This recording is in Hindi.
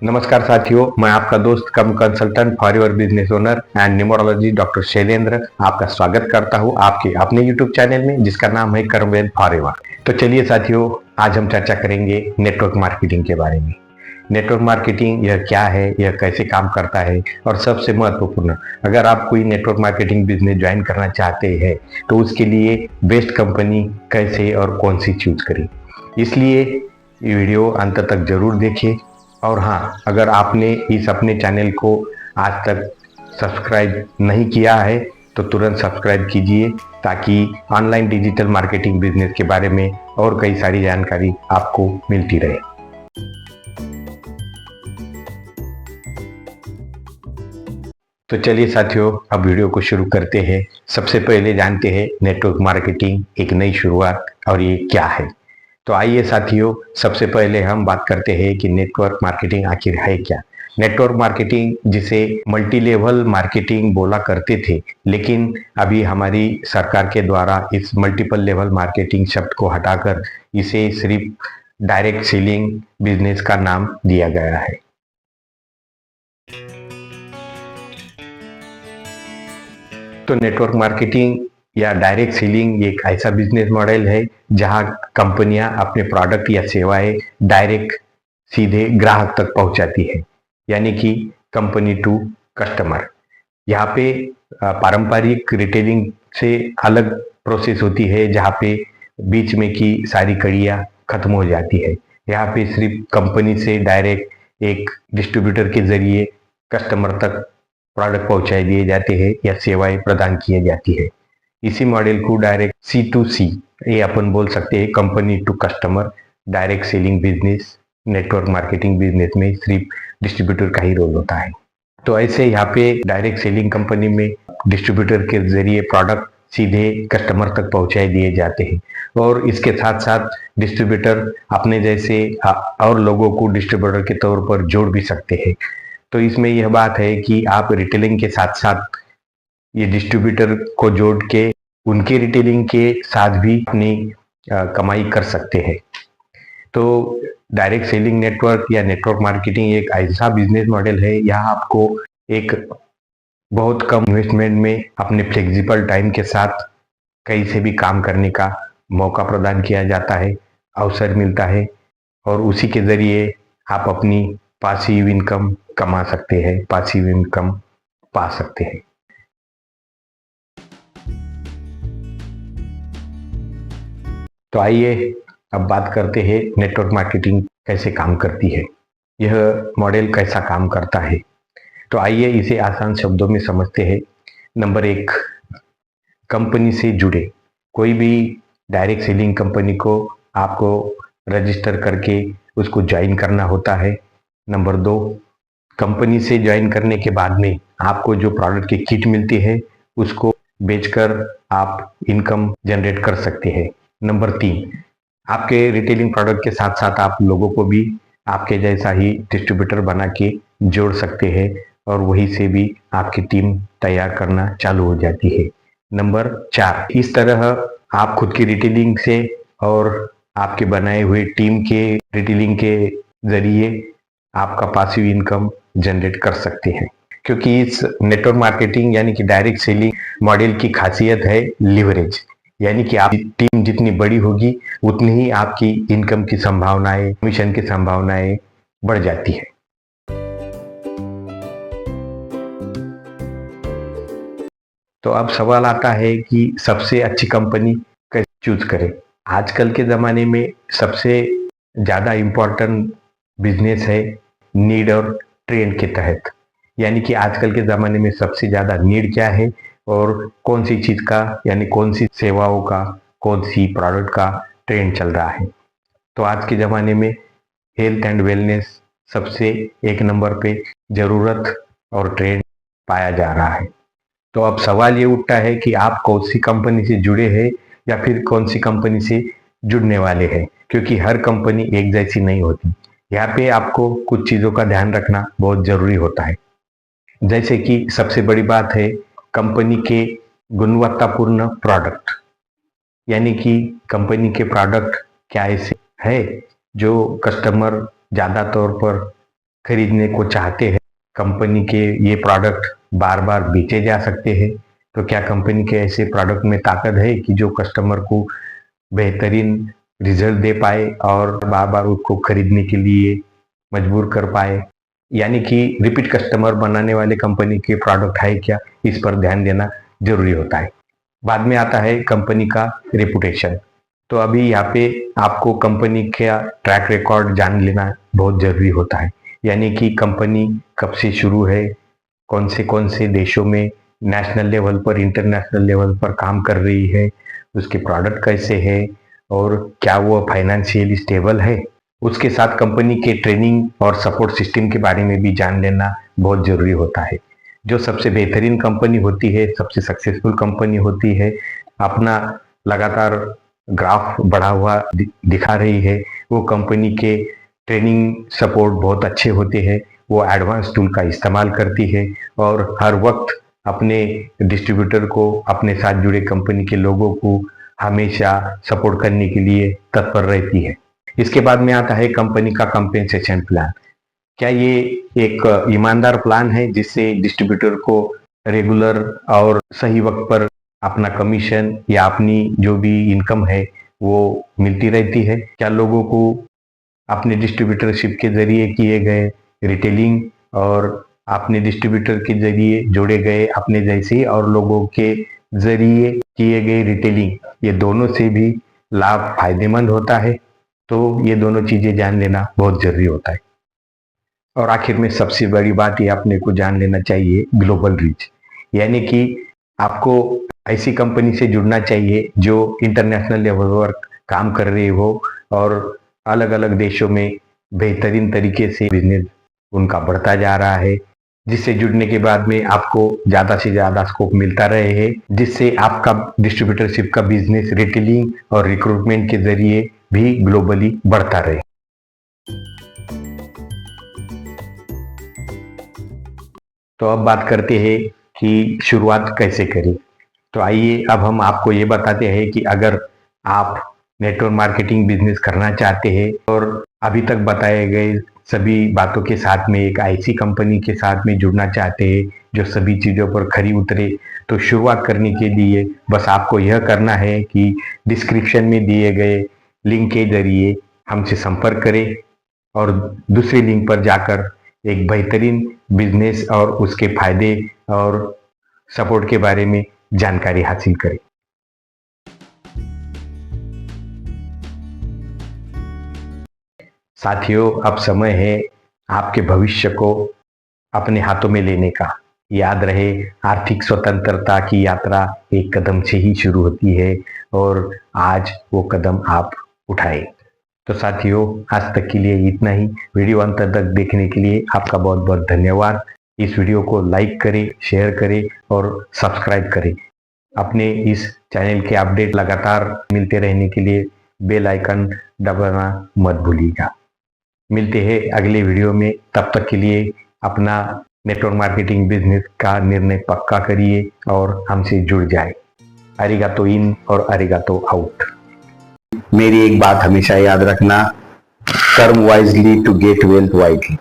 नमस्कार साथियों, मैं आपका दोस्त cum consultant for your business owner and numerology doctor Shailendra आपका स्वागत करता हूं आपके अपने यूट्यूब चैनल में जिसका नाम है कर्मवेद फॉरएवर। तो चलिए साथियों, आज हम चर्चा करेंगे नेटवर्क मार्केटिंग के बारे में। नेटवर्क मार्केटिंग यह क्या है, यह कैसे काम करता है और सबसे महत्वपूर्ण, अगर आप कोई नेटवर्क मार्केटिंग बिजनेस ज्वाइन करना चाहते हैं तो उसके लिए बेस्ट कंपनी कैसे और कौन सी चूज करें। इसलिए ये वीडियो अंत तक जरूर देखें। और हाँ, अगर आपने इस अपने चैनल को आज तक सब्सक्राइब नहीं किया है तो तुरंत सब्सक्राइब कीजिए ताकि ऑनलाइन डिजिटल मार्केटिंग बिजनेस के बारे में और कई सारी जानकारी आपको मिलती रहे। तो चलिए साथियों, अब वीडियो को शुरू करते हैं। सबसे पहले जानते हैं नेटवर्क मार्केटिंग एक नई शुरुआत और ये क्या है। तो आइए साथियों, सबसे पहले हम बात करते हैं कि नेटवर्क मार्केटिंग आखिर है क्या। नेटवर्क मार्केटिंग, जिसे मल्टी लेवल मार्केटिंग बोला करते थे, लेकिन अभी हमारी सरकार के द्वारा इस मल्टीपल लेवल मार्केटिंग शब्द को हटाकर इसे सिर्फ डायरेक्ट सेलिंग बिजनेस का नाम दिया गया है। तो नेटवर्क मार्केटिंग या डायरेक्ट सेलिंग एक ऐसा बिजनेस मॉडल है जहां कंपनियां अपने प्रोडक्ट या सेवाएं डायरेक्ट सीधे ग्राहक तक पहुंचाती है, यानी कि कंपनी टू कस्टमर। यहाँ पे पारंपरिक रिटेलिंग से अलग प्रोसेस होती है जहाँ पे बीच में की सारी कड़ियाँ खत्म हो जाती है। यहाँ पे सिर्फ कंपनी से डायरेक्ट एक डिस्ट्रीब्यूटर के जरिए कस्टमर तक प्रोडक्ट पहुंचाए दिए जाते हैं या सेवाएं प्रदान की जाती है। इसी मॉडल को डायरेक्ट C2C ये अपन बोल सकते हैं, company to customer direct selling business. Network marketing business में सिर्फ डिस्ट्रीब्यूटर का ही रोल होता है। तो ऐसे यहाँ पे डायरेक्ट सेलिंग कंपनी में डिस्ट्रीब्यूटर के जरिए प्रोडक्ट सीधे कस्टमर तक पहुंचाए दिए जाते हैं और इसके साथ साथ डिस्ट्रीब्यूटर अपने जैसे और लोगों को डिस्ट्रीब्यूटर के तौर पर जोड़ भी सकते हैं। तो इसमें यह बात है कि आप रिटेलिंग के साथ साथ ये डिस्ट्रीब्यूटर को जोड़ के उनके रिटेलिंग के साथ भी अपनी कमाई कर सकते हैं। तो डायरेक्ट सेलिंग नेटवर्क या नेटवर्क मार्केटिंग एक ऐसा बिजनेस मॉडल है यहाँ आपको एक बहुत कम इन्वेस्टमेंट में अपने फ्लेक्सिबल टाइम के साथ कहीं से भी काम करने का मौका प्रदान किया जाता है, अवसर मिलता है और उसी के जरिए आप अपनी पासिव इनकम कमा सकते हैं, पासिव इनकम पा सकते हैं। तो आइए अब बात करते हैं नेटवर्क मार्केटिंग कैसे काम करती है, यह मॉडल कैसा काम करता है। तो आइए इसे आसान शब्दों में समझते हैं। नंबर 1, कंपनी से जुड़े कोई भी डायरेक्ट सेलिंग कंपनी को आपको रजिस्टर करके उसको ज्वाइन करना होता है। नंबर 2, कंपनी से ज्वाइन करने के बाद में आपको जो प्रोडक्ट की किट मिलती है उसको बेचकर आप इनकम जनरेट कर सकते हैं। नंबर 3, आपके रिटेलिंग प्रोडक्ट के साथ साथ आप लोगों को भी आपके जैसा ही डिस्ट्रीब्यूटर बना के जोड़ सकते हैं और वहीं से भी आपकी टीम तैयार करना चालू हो जाती है। नंबर 4, इस तरह आप खुद की रिटेलिंग से और आपके बनाए हुए टीम के रिटेलिंग के जरिए आपका पासिव इनकम जनरेट कर सकते हैं। क्योंकि इस नेटवर्क मार्केटिंग यानी कि डायरेक्ट सेलिंग मॉडल की खासियत है लिवरेज, यानी कि आप टीम जितनी बड़ी होगी उतनी ही आपकी इनकम की संभावनाएं, कमीशन की संभावनाएं बढ़ जाती है। तो अब सवाल आता है कि सबसे अच्छी कंपनी कैसे चूज करें। आजकल के ज़माने में सबसे ज़्यादा इम्पोर्टेंट बिजनेस है नीड और ट्रेंड के तहत, यानी कि आजकल के ज़माने में सबसे ज़्यादा नीड क्या है और कौन सी चीज़ का यानी कौन सी सेवाओं का, कौन सी प्रोडक्ट का ट्रेंड चल रहा है। तो आज के ज़माने में हेल्थ एंड वेलनेस सबसे एक नंबर पे ज़रूरत और ट्रेंड पाया जा रहा है। तो अब सवाल ये उठता है कि आप कौन सी कंपनी से जुड़े हैं या फिर कौन सी कंपनी से जुड़ने वाले हैं, क्योंकि हर कंपनी एक जैसी नहीं होती। यहाँ पे आपको कुछ चीज़ों का ध्यान रखना बहुत ज़रूरी होता है। जैसे कि सबसे बड़ी बात है कंपनी के गुणवत्तापूर्ण प्रोडक्ट, यानी कि कंपनी के प्रोडक्ट क्या ऐसे है जो कस्टमर ज़्यादा तौर पर खरीदने को चाहते हैं, कंपनी के ये प्रोडक्ट बार बार बेचे जा सकते हैं, तो क्या कंपनी के ऐसे प्रोडक्ट में ताकत है कि जो कस्टमर को बेहतरीन रिजल्ट दे पाए और बार बार उसको खरीदने के लिए मजबूर कर पाए? यानी कि रिपीट कस्टमर बनाने वाले कंपनी के प्रोडक्ट है क्या, इस पर ध्यान देना जरूरी होता है। बाद में आता है कंपनी का रेपुटेशन। तो अभी यहाँ पे आपको कंपनी का ट्रैक रिकॉर्ड जान लेना बहुत जरूरी होता है। यानी कि कंपनी कब से शुरू है, कौन से देशों में नेशनल लेवल पर, इंटरनेशनल लेवल पर काम कर रही है, उसके प्रोडक्ट कैसे है और क्या वो फाइनेंशियली स्टेबल है। उसके साथ कंपनी के ट्रेनिंग और सपोर्ट सिस्टम के बारे में भी जान लेना बहुत जरूरी होता है। जो सबसे बेहतरीन कंपनी होती है, सबसे सक्सेसफुल कंपनी होती है, अपना लगातार ग्राफ बढ़ा हुआ दिखा रही है, वो कंपनी के ट्रेनिंग सपोर्ट बहुत अच्छे होते हैं, वो एडवांस टूल का इस्तेमाल करती है और हर वक्त अपने डिस्ट्रीब्यूटर को, अपने साथ जुड़े कंपनी के लोगों को हमेशा सपोर्ट करने के लिए तत्पर रहती है। इसके बाद में आता है कंपनी का कंपेंसेशन प्लान। क्या ये एक ईमानदार प्लान है जिससे डिस्ट्रीब्यूटर को रेगुलर और सही वक्त पर अपना कमीशन या अपनी जो भी इनकम है वो मिलती रहती है? क्या लोगों को अपने डिस्ट्रीब्यूटरशिप के जरिए किए गए रिटेलिंग और अपने डिस्ट्रीब्यूटर के जरिए जोड़े गए अपने जैसे और लोगों के जरिए किए गए रिटेलिंग, ये दोनों से भी लाभ फायदेमंद होता है? तो ये दोनों चीजें जान लेना बहुत जरूरी होता है। और आखिर में सबसे बड़ी बात ये अपने को जान लेना चाहिए, ग्लोबल रीच। यानी कि आपको ऐसी कंपनी से जुड़ना चाहिए जो इंटरनेशनल लेवल पर काम कर रही हो और अलग अलग देशों में बेहतरीन तरीके से बिजनेस उनका बढ़ता जा रहा है, जिससे जुड़ने के बाद में आपको ज़्यादा से ज़्यादा स्कोप मिलता रहे है, जिससे आपका डिस्ट्रीब्यूटरशिप का बिजनेस रिटेलिंग और रिक्रूटमेंट के जरिए भी ग्लोबली बढ़ता रहे। तो अब बात करते हैं कि शुरुआत कैसे करें। तो आइए अब हम आपको ये बताते हैं कि अगर आप नेटवर्क मार्केटिंग बिजनेस करना चाहते हैं और अभी तक बताए गए सभी बातों के साथ में एक ऐसी कंपनी के साथ में जुड़ना चाहते हैं जो सभी चीज़ों पर खरी उतरे, तो शुरुआत करने के लिए बस आपको यह करना है कि डिस्क्रिप्शन में दिए गए लिंक के जरिए हमसे संपर्क करें और दूसरे लिंक पर जाकर एक बेहतरीन बिजनेस और उसके फायदे और सपोर्ट के बारे में जानकारी हासिल करें। साथियों, अब समय है आपके भविष्य को अपने हाथों में लेने का। याद रहे, आर्थिक स्वतंत्रता की यात्रा एक कदम से ही शुरू होती है और आज वो कदम आप उठाएं। तो साथियों, आज तक के लिए इतना ही। वीडियो अंत तक देखने के लिए आपका बहुत बहुत धन्यवाद। इस वीडियो को लाइक करें, शेयर करें और सब्सक्राइब करें। अपने इस चैनल के अपडेट लगातार मिलते रहने के लिए बेल आइकन दबाना मत भूलिएगा। मिलते हैं अगले वीडियो में, तब तक के लिए अपना नेटवर्क मार्केटिंग बिजनेस का निर्णय पक्का करिए और हमसे जुड़ जाए। अरिगातो इन और अरिगातो आउट। मेरी एक बात हमेशा याद रखना, कर्म wisely to get wealth wisely.